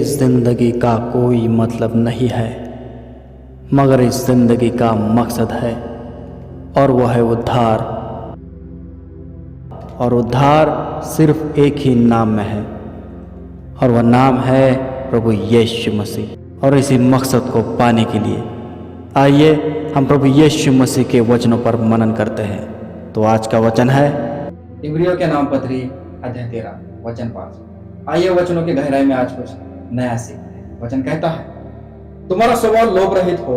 इस जिंदगी का कोई मतलब नहीं है, मगर इस जिंदगी का मकसद है, और वह है उद्धार। और उद्धार सिर्फ एक ही नाम में है, और वह नाम है प्रभु यीशु मसीह। और इसी मकसद को पाने के लिए आइए हम प्रभु यीशु मसीह के वचनों पर मनन करते हैं। तो आज का वचन है इब्रियों के नाम पत्री अध्याय 13 वचन 5। आइए वचनों की गहराई में आज कुछ नया सीखते हैं। वचन कहता है, तुम्हारा स्वभाव लोभ रहित हो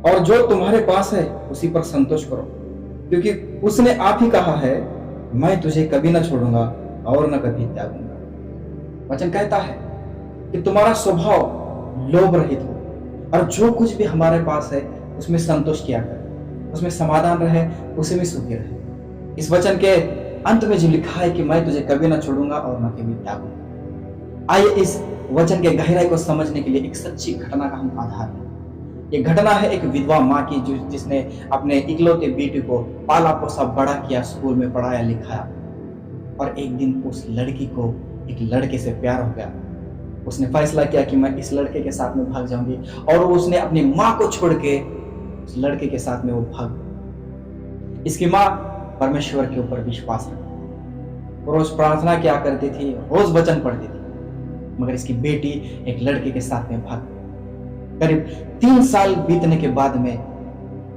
और जो तुम्हारे पास है उसी पर संतोष करो, क्योंकि उसने आप ही कहा है, मैं तुझे कभी न छोड़ूंगा और न कभी त्यागूंगा। वचन कहता है कि तुम्हारा स्वभाव लोभ रहित हो और जो कुछ भी हमारे पास है उसमें संतोष किया करे, उसमें समाधान रहे, उसी में सुखी रहे। इस वचन के अंत में जो लिखा है कि मैं तुझे कभी न छोड़ूंगा और न कभी त्यागूंगा। आइए इस वचन के गहराई को समझने के लिए एक सच्ची घटना का हम आधार लें। ये घटना है एक विधवा माँ की, जिसने अपने इकलौते बेटे को पाला पोसा बड़ा किया, स्कूल में पढ़ाया लिखाया, और एक दिन उस लड़की को एक लड़के से प्यार हो गया। उसने फैसला किया कि मैं इस लड़के के साथ में भाग जाऊंगी, और उसने अपनी माँ को छोड़ के उस लड़के के साथ में वो भाग। इसकी माँ परमेश्वर के ऊपर विश्वास रखती, रोज प्रार्थना किया करती थी, रोज वचन पढ़ती थी, मगर इसकी बेटी एक लड़के के साथ में भाग। करीब 3 साल बीतने के बाद में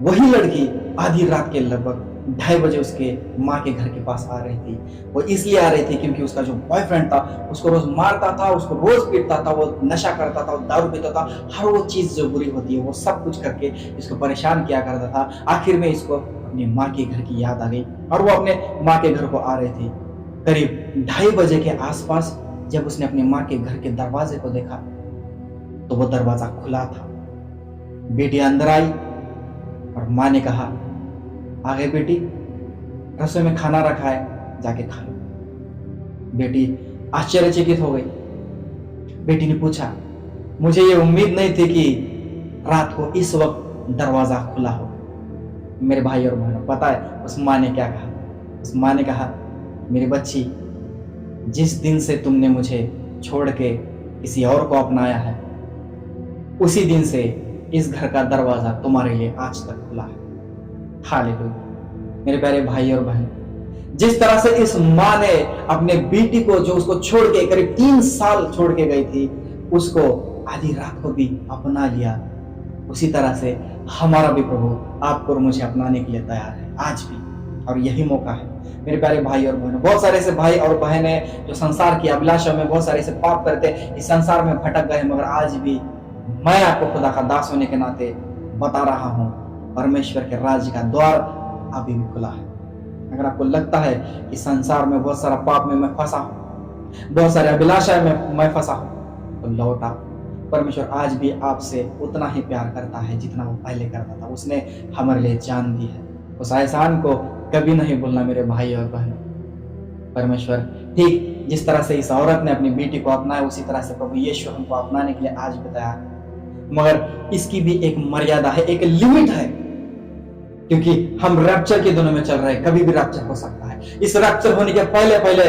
वही लड़की आधी रात के लगभग 2:30 बजे उसके माँ के घर के पास आ रही थी। वो इसलिए आ रही थी क्योंकि उसका जो बॉयफ्रेंड था उसको रोज मारता था, उसको रोज पीटता था, वो नशा करता था, वो दारू पीता था, हर वो चीज जो बुरी होती है वो सब कुछ करके इसको परेशान किया करता था। आखिर में इसको अपनी माँ के घर की याद आ गई और वो अपने माँ के घर को आ रही थी। करीब 2:30 बजे के आसपास जब उसने अपनी माँ के घर के दरवाजे को देखा तो वो दरवाजा खुला था। बेटी अंदर आई और माँ ने कहा, आ गए बेटी, रसोई में खाना रखा है, जाके खा लो। बेटी आश्चर्यचकित हो गई। बेटी ने पूछा, मुझे ये उम्मीद नहीं थी कि रात को इस वक्त दरवाजा खुला हो। मेरे भाई और बहनों, पता है उस माँ ने क्या कहा? उस माँ ने कहा, मेरी बच्ची, जिस दिन से तुमने मुझे छोड़ के किसी और को अपनाया है, उसी दिन से इस घर का दरवाजा तुम्हारे लिए आज तक खुला है। हालेलुया। मेरे प्यारे भाई और बहन, जिस तरह से इस माँ ने अपने बेटी को, जो उसको छोड़ के करीब 3 साल छोड़ के गई थी, उसको आधी रात को भी अपना लिया, उसी तरह से हमारा भी प्रभु आपको और मुझे अपनाने के लिए तैयार है आज भी। और यही मौका है मेरे प्यारे भाई और बहनों। बहुत सारे ऐसे भाई और बहन है जो संसार की अभिलाषा में बहुत सारे ऐसे पाप करते, इस संसार में भटक गए, मगर आज भी मैं आपको खुदा का दास होने के नाते बता रहा हूं, परमेश्वर के राज्य का द्वार अभी भी खुला है। अगर आपको लगता है कि संसार में बहुत सारा पाप में मैं फंसा हूं, बहुत सारे अभिलाषा में मैं फंसा हूं, तो लौट आओ। परमेश्वर आज भी आपसे उतना ही प्यार करता है जितना वो पहले करता था। उसने हमारे लिए जान दी है। उस एहसान को कभी नहीं भूलना मेरे भाई और बहनों। परमेश्वर ठीक जिस तरह से इस औरत ने अपनी बेटी को अपनाया, उसी तरह से प्रभु यीशु हमको अपनाने के लिए आज बताया, मगर इसकी भी एक मर्यादा है, एक लिमिट है, क्योंकि हम रैप्चर के दिनों में चल रहे हैं। कभी भी रैप्चर हो सकता है। इस रैप्चर होने के पहले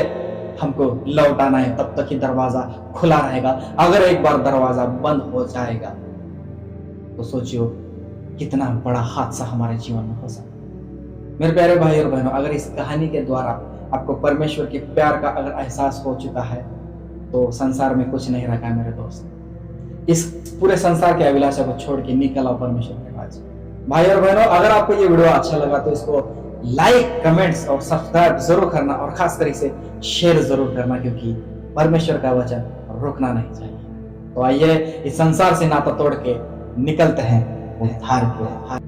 हमको लौट आना है, तब तक ही दरवाजा खुला रहेगा। अगर एक बार दरवाजा बंद हो जाएगा तो सोचियो कितना बड़ा हादसा हमारे जीवन में हो सकता है। मेरे प्यारे भाई और बहनों, अगर इस कहानी के द्वारा आपको परमेश्वर के प्यार का अगर एहसास हो चुका है तो संसार में कुछ नहीं रखा है मेरे दोस्त। इस पूरे संसार के अभिलाषा को छोड़ के निकल आओ परमेश्वर के पास। भाई और बहनों, अगर आपको ये वीडियो अच्छा लगा तो इसको लाइक, कमेंट्स और सब्सक्राइब जरूर करना, और खासकर इसे शेयर जरूर करना, क्योंकि परमेश्वर का वचन रुकना नहीं चाहिए। तो आइए इस संसार से नाता तोड़ के निकलते हैं उद्धार के।